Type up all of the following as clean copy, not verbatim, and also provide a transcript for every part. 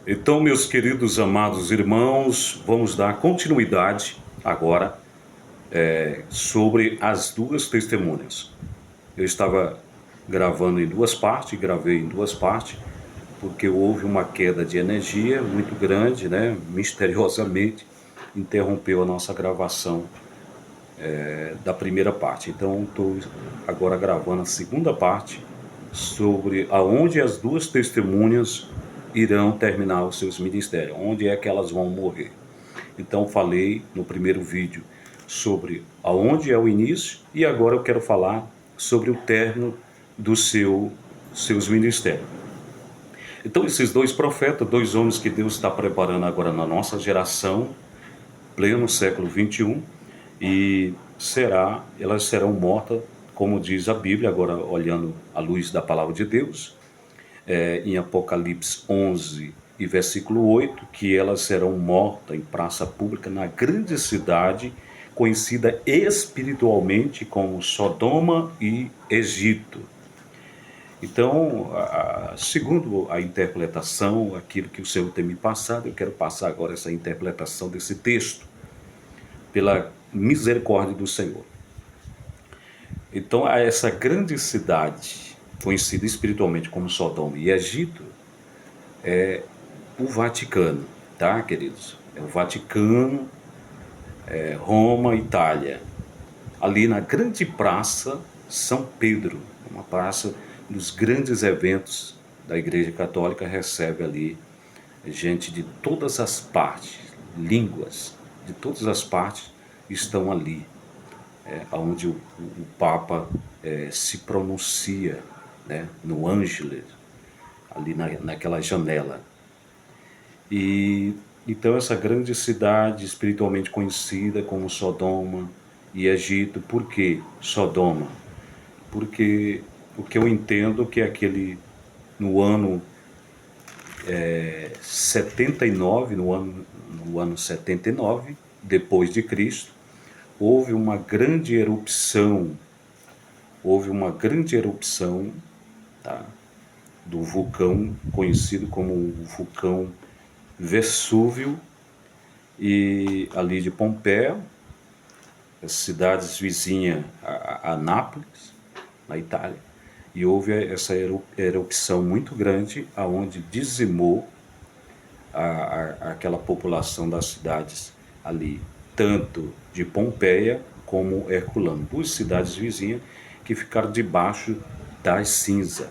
Então, meus queridos amados irmãos, vamos dar continuidade agora sobre as duas testemunhas. Eu estava gravando em duas partes, gravei em duas partes, porque houve uma queda de energia muito grande, né? Misteriosamente interrompeu a nossa gravação da primeira parte. Então, estou agora gravando a segunda parte sobre aonde as duas testemunhas irão terminar os seus ministérios, onde é que elas vão morrer. Então, falei no primeiro vídeo sobre aonde é o início e agora eu quero falar sobre o término dos seus ministérios. Então, esses dois profetas, dois homens que Deus está preparando agora na nossa geração, pleno século 21, e elas serão mortas, como diz a Bíblia, agora olhando à luz da palavra de Deus, em Apocalipse 11 e versículo 8, que elas serão mortas em praça pública na grande cidade, conhecida espiritualmente como Sodoma e Egito. Então, segundo a interpretação, aquilo que o Senhor tem me passado, eu quero passar agora essa interpretação desse texto, pela misericórdia do Senhor. Então, essa grande cidade, conhecida espiritualmente como Sodoma e Egito, é o Vaticano, tá, queridos? É o Vaticano, Roma, Itália. Ali na grande praça São Pedro, uma praça dos grandes eventos da Igreja Católica, recebe ali gente de todas as partes, línguas de todas as partes estão ali, onde o Papa se pronuncia, né, no Ângeles, ali naquela janela. E então essa grande cidade espiritualmente conhecida como Sodoma e Egito. Por que Sodoma? Porque o que eu entendo que é no ano 79, no ano 79 depois de Cristo, houve uma grande erupção, tá, do vulcão conhecido como o vulcão Vesúvio, e ali de Pompeia, as cidades vizinhas a Nápoles, na Itália, e houve essa erupção muito grande, aonde dizimou aquela população das cidades ali, tanto de Pompeia como Herculano, duas cidades vizinhas que ficaram debaixo das cinzas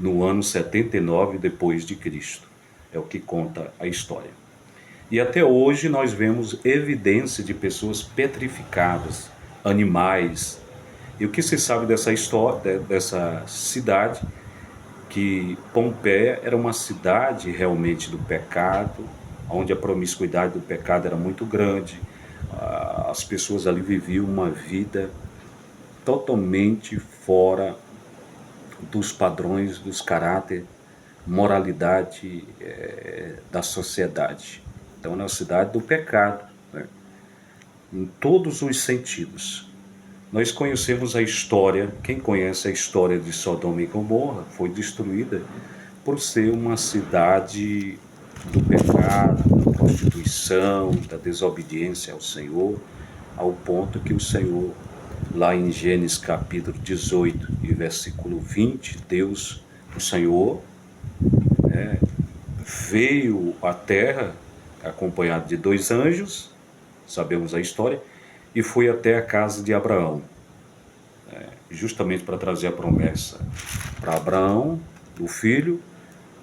no ano 79 depois de Cristo. É o que conta a história. E até hoje nós vemos evidência de pessoas petrificadas, animais. E o que se sabe dessa história, dessa cidade, que Pompeia era uma cidade realmente do pecado, onde a promiscuidade do pecado era muito grande. As pessoas ali viviam uma vida totalmente fora dos padrões, dos caráter, moralidade da sociedade. Então, é uma cidade do pecado, né, em todos os sentidos. Nós conhecemos a história, quem conhece a história de Sodoma e Gomorra, foi destruída por ser uma cidade do pecado, da prostituição, da desobediência ao Senhor, ao ponto que o Senhor, lá em Gênesis capítulo 18 e versículo 20, Deus, o Senhor, veio à terra acompanhado de dois anjos, sabemos a história, e foi até a casa de Abraão, justamente para trazer a promessa para Abraão, do filho,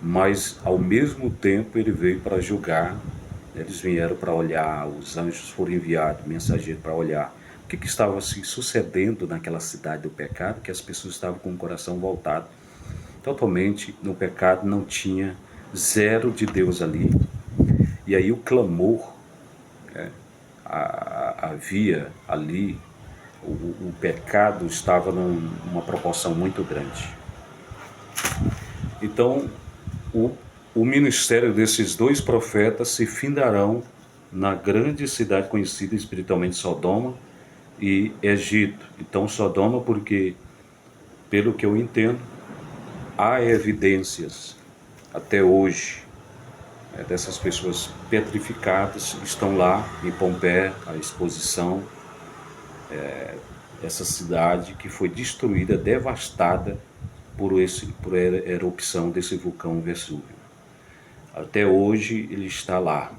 mas ao mesmo tempo ele veio para julgar. Eles vieram para olhar, os anjos foram enviados, mensageiros para olhar o que estava se sucedendo naquela cidade do pecado, que as pessoas estavam com o coração voltado totalmente no pecado, não tinha zero de Deus ali. E aí o clamor, havia ali, o pecado estava numa proporção muito grande. Então, o ministério desses dois profetas se findarão na grande cidade conhecida espiritualmente Sodoma e Egito. Então, Sodoma porque, pelo que eu entendo, há evidências até hoje dessas pessoas petrificadas estão lá em Pompeia, a exposição, essa cidade que foi destruída, devastada por erupção desse vulcão Vesúvio. Até hoje ele está lá,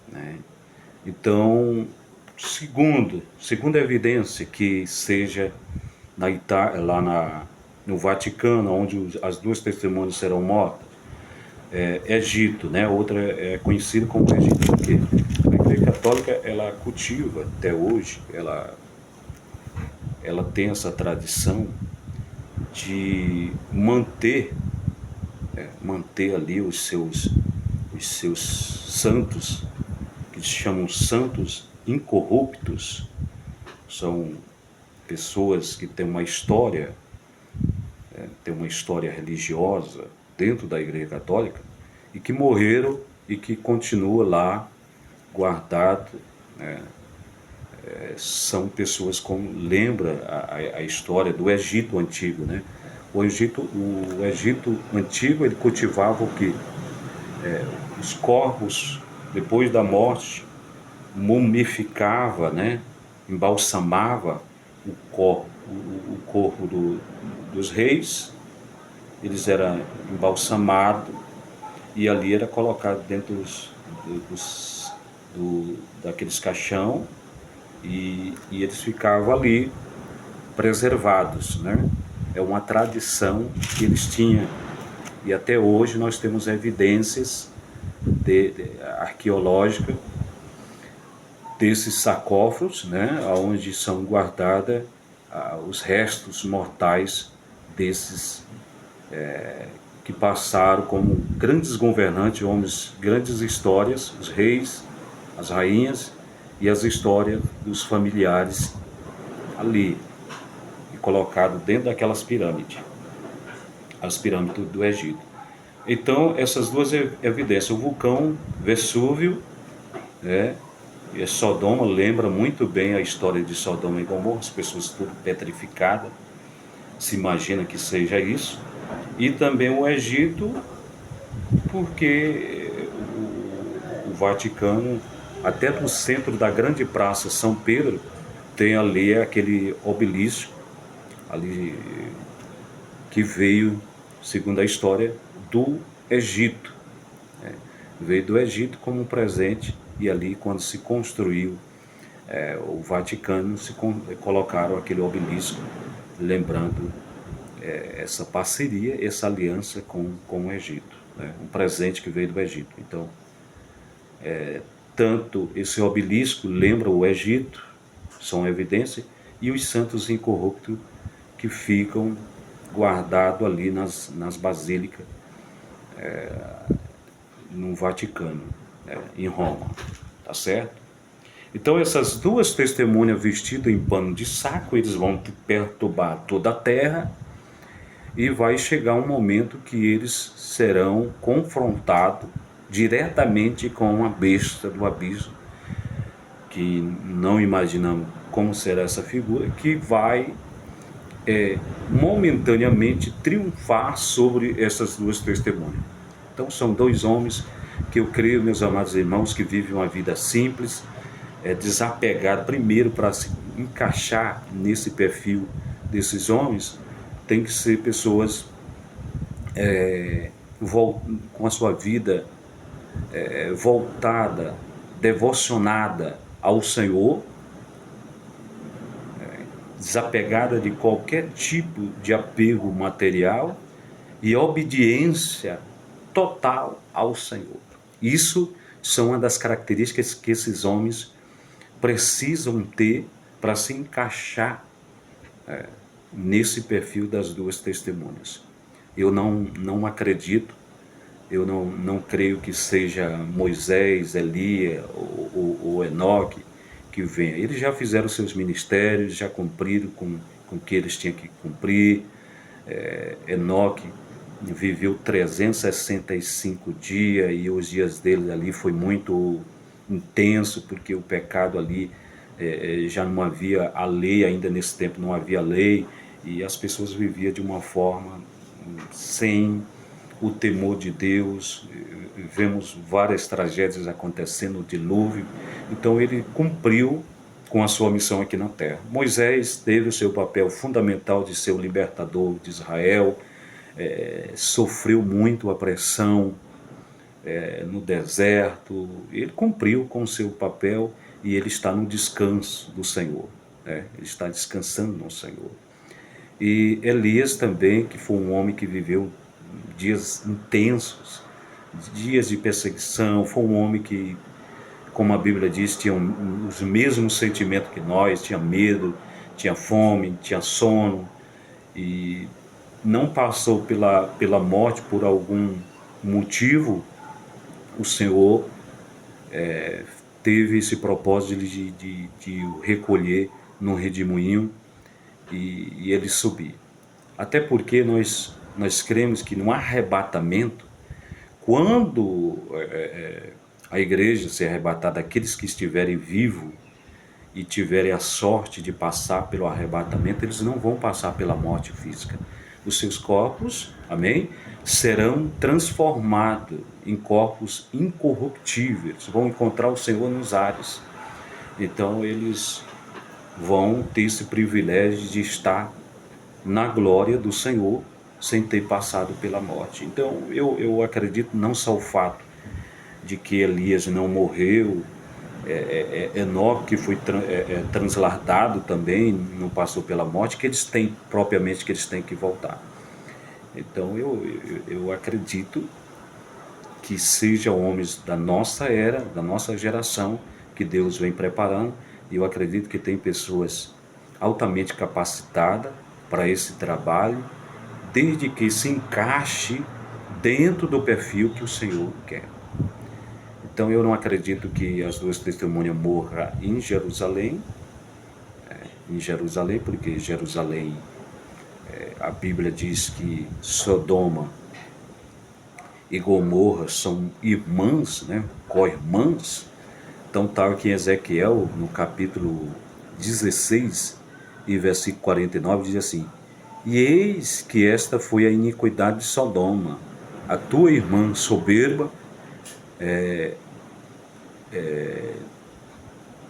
né? Então, segundo a evidência que seja na Itália, no Vaticano, onde as duas testemunhas serão mortas, Egito, né? Outra é conhecida como Egito, porque a Igreja Católica ela cultiva até hoje, ela tem essa tradição de manter ali os seus santos, que se chamam santos incorruptos. São pessoas que têm uma história religiosa dentro da Igreja Católica e que morreram e que continua lá guardado, né? São pessoas como lembra a história do Egito antigo, né? O Egito antigo ele cultivava o que? Os corpos depois da morte, mumificava, né? Embalsamava o corpo dos reis, eles eram embalsamados e ali era colocado dentro daqueles caixão e eles ficavam ali preservados, né? É uma tradição que eles tinham e até hoje nós temos evidências arqueológicas desses sarcófagos, né? Onde são guardados os restos mortais desses que passaram como grandes governantes, homens, grandes histórias, os reis, as rainhas e as histórias dos familiares ali, e colocado dentro daquelas pirâmides, as pirâmides do Egito. Então, essas duas evidências, o vulcão Vesúvio, né, e Sodoma, lembra muito bem a história de Sodoma e Gomorra, as pessoas tudo petrificadas, se imagina que seja isso, e também o Egito, porque o Vaticano, até no centro da grande praça São Pedro, tem ali aquele obelisco, ali que veio, segundo a história, do Egito. Né? Veio do Egito como um presente, e ali quando se construiu o Vaticano, colocaram aquele obelisco, lembrando essa parceria, essa aliança com o Egito, né? Um presente que veio do Egito. Então, tanto esse obelisco lembra o Egito, são evidência, e os santos incorruptos que ficam guardados ali nas basílicas no Vaticano, em Roma, tá certo? Então essas duas testemunhas vestidas em pano de saco, eles vão perturbar toda a terra e vai chegar um momento que eles serão confrontados diretamente com a besta do abismo, que não imaginamos como será essa figura, que vai momentaneamente triunfar sobre essas duas testemunhas. Então são dois homens que eu creio, meus amados irmãos, que vivem uma vida simples, desapegado. Primeiro, para se encaixar nesse perfil desses homens, tem que ser pessoas com a sua vida voltada, devocionada ao Senhor, desapegada de qualquer tipo de apego material e obediência total ao Senhor. Isso são uma das características que esses homens precisam ter para se encaixar nesse perfil das duas testemunhas. Eu não acredito, eu não creio que seja Moisés, Elias ou Enoque que venha. Eles já fizeram seus ministérios, já cumpriram com o que eles tinham que cumprir. Enoque viveu 365 dias e os dias dele ali foi muito intenso, porque o pecado ali já não havia a lei, ainda nesse tempo não havia lei, e as pessoas viviam de uma forma sem o temor de Deus, vemos várias tragédias acontecendo, o dilúvio. Então ele cumpriu com a sua missão aqui na terra. Moisés teve o seu papel fundamental de ser o libertador de Israel, sofreu muito a pressão no deserto. Ele cumpriu com o seu papel e ele está no descanso do Senhor, né? Ele está descansando no Senhor. E Elias também, que foi um homem que viveu dias intensos, dias de perseguição, foi um homem que, como a Bíblia diz, tinha os mesmos sentimentos que nós, tinha medo, tinha fome, tinha sono, e não passou pela morte por algum motivo. O Senhor teve esse propósito de o recolher num redemoinho e ele subir. Até porque nós cremos que no arrebatamento, quando a igreja se arrebatar daqueles que estiverem vivos e tiverem a sorte de passar pelo arrebatamento, eles não vão passar pela morte física. Os seus corpos, amém, serão transformados em corpos incorruptíveis, vão encontrar o Senhor nos ares. Então eles vão ter esse privilégio de estar na glória do Senhor sem ter passado pela morte. Então eu acredito não só o fato de que Elias não morreu, Enoque que foi transladado também, não passou pela morte, que eles têm propriamente que eles têm que voltar. Então eu acredito que sejam homens da nossa era, da nossa geração, que Deus vem preparando, e eu acredito que tem pessoas altamente capacitadas para esse trabalho, desde que se encaixe dentro do perfil que o Senhor quer. Então eu não acredito que as duas testemunhas morram em Jerusalém, porque Jerusalém, a Bíblia diz que Sodoma e Gomorra são irmãs, né, co-irmãs. Então está aqui em Ezequiel, no capítulo 16 e versículo 49, diz assim: e eis que esta foi a iniquidade de Sodoma, a tua irmã soberba,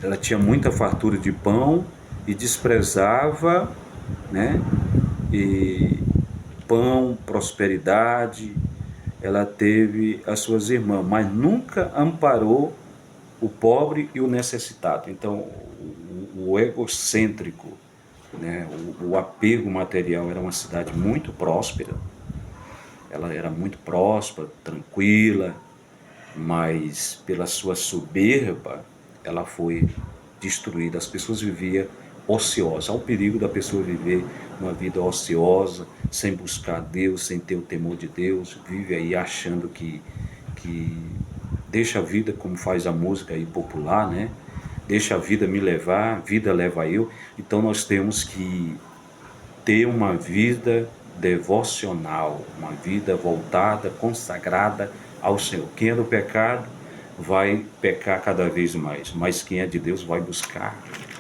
ela tinha muita fartura de pão e desprezava, né, e pão, prosperidade. Ela teve as suas irmãs, mas nunca amparou o pobre e o necessitado. Então o egocêntrico, né, o apego material. Era uma cidade muito próspera, ela era muito próspera, tranquila, mas pela sua soberba ela foi destruída. As pessoas viviam ociosas. Há o perigo da pessoa viver uma vida ociosa, sem buscar Deus, sem ter o temor de Deus, vive aí achando que deixa a vida, como faz a música aí popular, né? Deixa a vida me levar, vida leva eu. Então nós temos que ter uma vida devocional, uma vida voltada, consagrada ao Senhor. Quem é do pecado vai pecar cada vez mais, mas quem é de Deus vai buscar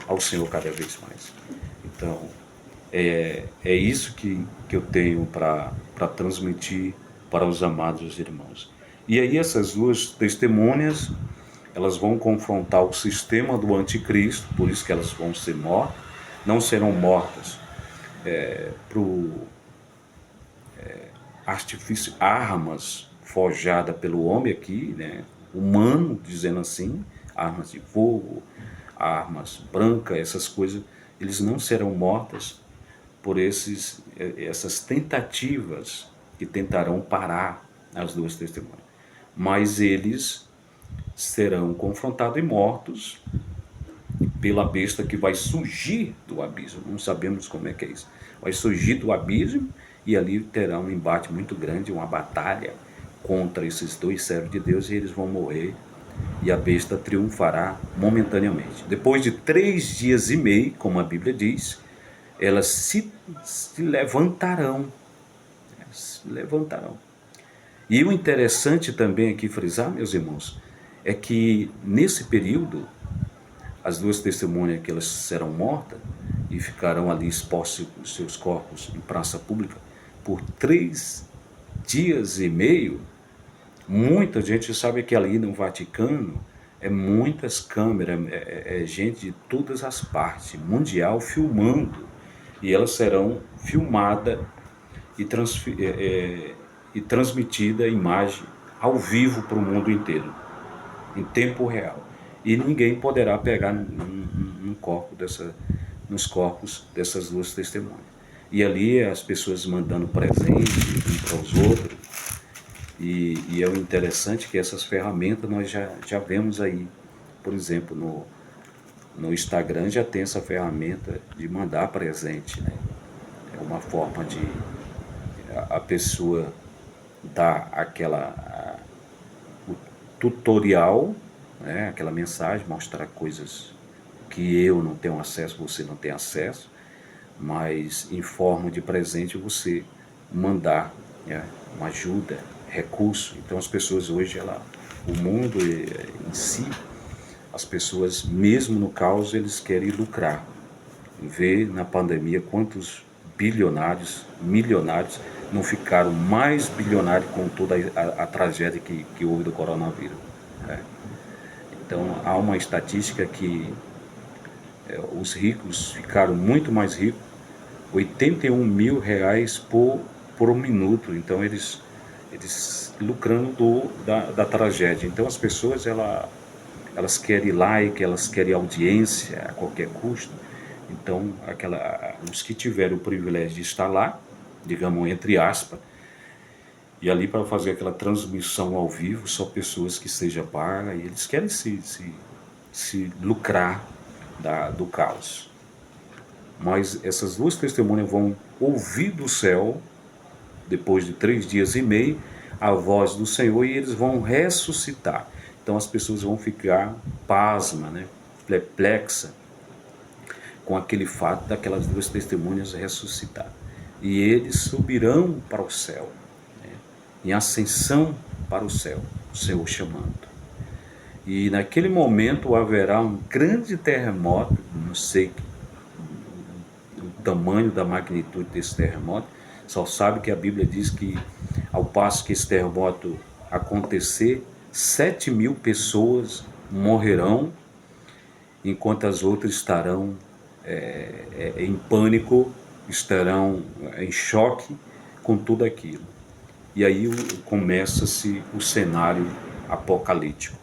ao Senhor cada vez mais. Então é isso que eu tenho para transmitir para os amados irmãos. E aí essas duas testemunhas, elas vão confrontar o sistema do anticristo, por isso que elas vão ser mortas. Não serão mortas por artifício, armas forjadas pelo homem aqui, né, humano, dizendo assim, armas de fogo, armas brancas, essas coisas. Eles não serão mortas por essas tentativas que tentarão parar as duas testemunhas. Mas eles serão confrontados e mortos pela besta que vai surgir do abismo. Não sabemos como é que é isso. Vai surgir do abismo e ali terá um embate muito grande, uma batalha contra esses dois servos de Deus, e eles vão morrer e a besta triunfará momentaneamente. Depois de 3 dias e meio, como a Bíblia diz, elas se levantarão. Se levantarão. E o interessante também aqui frisar, meus irmãos, é que nesse período, as duas testemunhas que elas serão mortas e ficarão ali expostos os seus corpos em praça pública por 3 dias e meio, muita gente sabe que ali no Vaticano é muitas câmeras, é gente de todas as partes, mundial, filmando. E elas serão filmadas e, e transmitida a imagem ao vivo para o mundo inteiro, em tempo real. E ninguém poderá pegar nos corpos dessas duas testemunhas. E ali as pessoas mandando presente uns para os outros. E é o interessante que essas ferramentas nós já vemos aí. Por exemplo, no Instagram já tem essa ferramenta de mandar presente, né? É uma forma de a pessoa dar o tutorial, né? Aquela mensagem, mostrar coisas que eu não tenho acesso, você não tem acesso, mas em forma de presente você mandar, né, uma ajuda, recurso. Então as pessoas hoje, o mundo em si, as pessoas mesmo no caos, eles querem lucrar. Ver na pandemia quantos bilionários, milionários não ficaram mais bilionários com toda a tragédia que houve do coronavírus, né? Então há uma estatística que os ricos ficaram muito mais ricos, 81 mil reais por um minuto. Então eles lucrando da tragédia. Então as pessoas elas querem like, elas querem audiência a qualquer custo. Então os que tiveram o privilégio de estar lá, digamos entre aspas, e ali para fazer aquela transmissão ao vivo, só pessoas que sejam pagas, e eles querem se lucrar do caos. Mas essas duas testemunhas vão ouvir do céu, depois de 3 dias e meio, a voz do Senhor, e eles vão ressuscitar. Então as pessoas vão ficar pasmas, né? Perplexas com aquele fato daquelas duas testemunhas ressuscitar. E eles subirão para o céu, né? Em ascensão para o céu, o Senhor chamando. E naquele momento haverá um grande terremoto, não sei o tamanho da magnitude desse terremoto, só sabe que a Bíblia diz que ao passo que esse terremoto acontecer, 7.000 pessoas morrerão, enquanto as outras estarão em pânico, estarão em choque com tudo aquilo. E aí começa-se o cenário apocalíptico.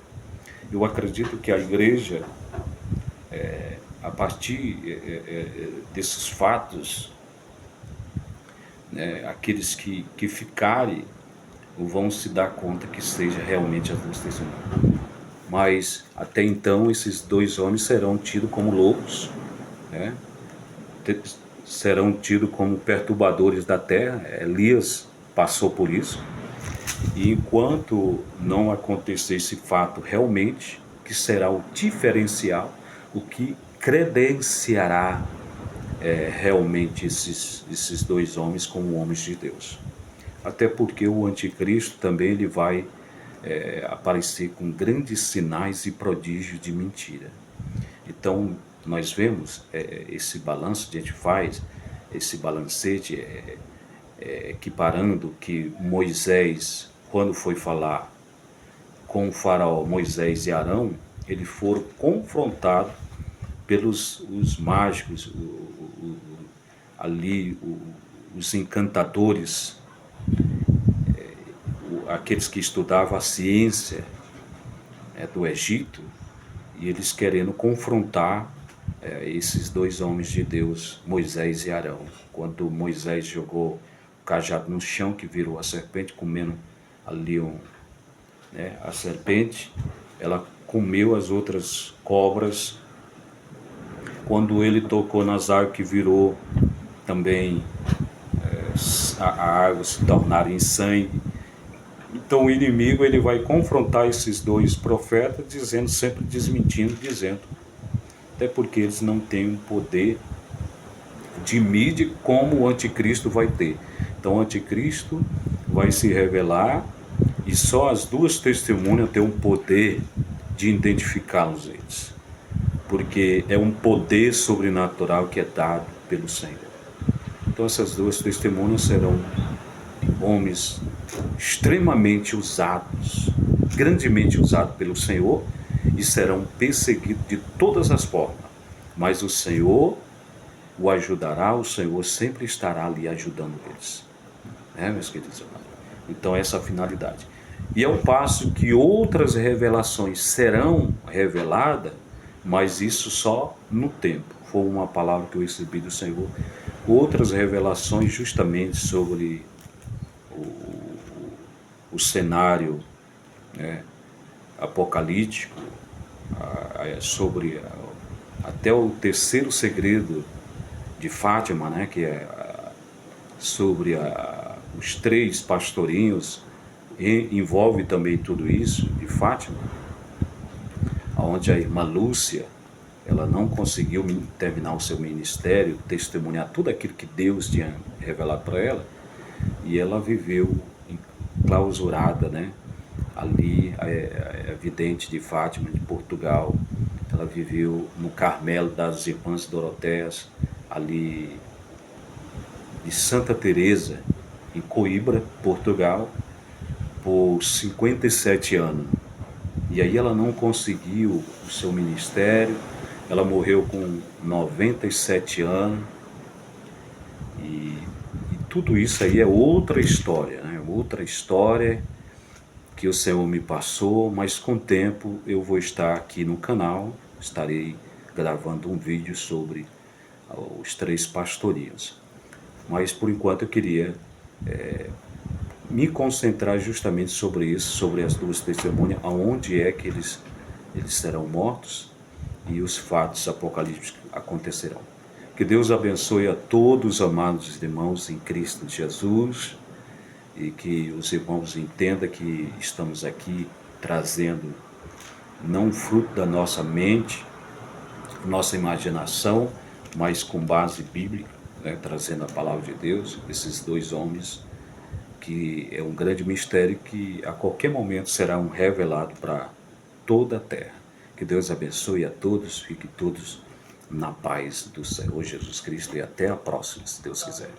Eu acredito que a igreja, a partir desses fatos, né, aqueles que ficarem vão se dar conta que seja realmente as duas testemunhas. Mas até então esses dois homens serão tidos como loucos, né? Serão tidos como perturbadores da terra. Elias passou por isso. E enquanto não acontecer esse fato realmente, que será o diferencial, o que credenciará realmente esses dois homens como homens de Deus. Até porque o anticristo também ele vai aparecer com grandes sinais e prodígios de mentira. Então nós vemos esse balanço que a gente faz, esse balancete, equiparando que Moisés, quando foi falar com o faraó, Moisés e Arão, eles foram confrontados pelos os mágicos, os encantadores, aqueles que estudavam a ciência do Egito, e eles querendo confrontar esses dois homens de Deus, Moisés e Arão. Quando Moisés jogou o cajado no chão, que virou a serpente, comendo ali a serpente, ela comeu as outras cobras. Quando ele tocou nas árvores, que virou também a água se tornar em sangue. Então o inimigo ele vai confrontar esses dois profetas, dizendo, sempre desmentindo, dizendo, até porque eles não têm um poder de mídia como o anticristo vai ter. Então o anticristo vai se revelar e só as duas testemunhas têm um poder de identificá-los eles, porque é um poder sobrenatural que é dado pelo Senhor. Então essas duas testemunhas serão homens extremamente usados, grandemente usados pelo Senhor e serão perseguidos de todas as formas. Mas o Senhor o ajudará, o Senhor sempre estará ali ajudando eles. Meus queridos irmãos? Então essa é a finalidade. E ao passo que outras revelações serão reveladas, mas isso só no tempo. Foi uma palavra que eu recebi do Senhor. Outras revelações justamente sobre o cenário, né, apocalíptico, sobre até o terceiro segredo de Fátima, né, que é sobre os 3 pastorinhos, e envolve também tudo isso de Fátima, onde a irmã Lúcia, ela não conseguiu terminar o seu ministério, testemunhar tudo aquilo que Deus tinha revelado para ela, e ela viveu clausurada, né? Ali, a vidente de Fátima, de Portugal, ela viveu no Carmelo das Irmãs Doroteias, ali de Santa Teresa, em Coimbra, Portugal, por 57 anos. E aí ela não conseguiu o seu ministério, ela morreu com 97 anos, e tudo isso aí é outra história, né? Outra história que o Senhor me passou, mas com o tempo eu vou estar aqui no canal, estarei gravando um vídeo sobre os 3 pastorios. Mas por enquanto eu queria me concentrar justamente sobre isso, sobre as 2 testemunhas, aonde é que eles serão mortos e os fatos apocalípticos acontecerão. Que Deus abençoe a todos, amados irmãos em Cristo Jesus, e que os irmãos entendam que estamos aqui trazendo não fruto da nossa mente, nossa imaginação, mas com base bíblica, né, trazendo a palavra de Deus, esses 2 homens, que é um grande mistério que a qualquer momento será revelado para toda a terra. Que Deus abençoe a todos, fiquem todos na paz do Senhor Jesus Cristo e até a próxima, se Deus quiser.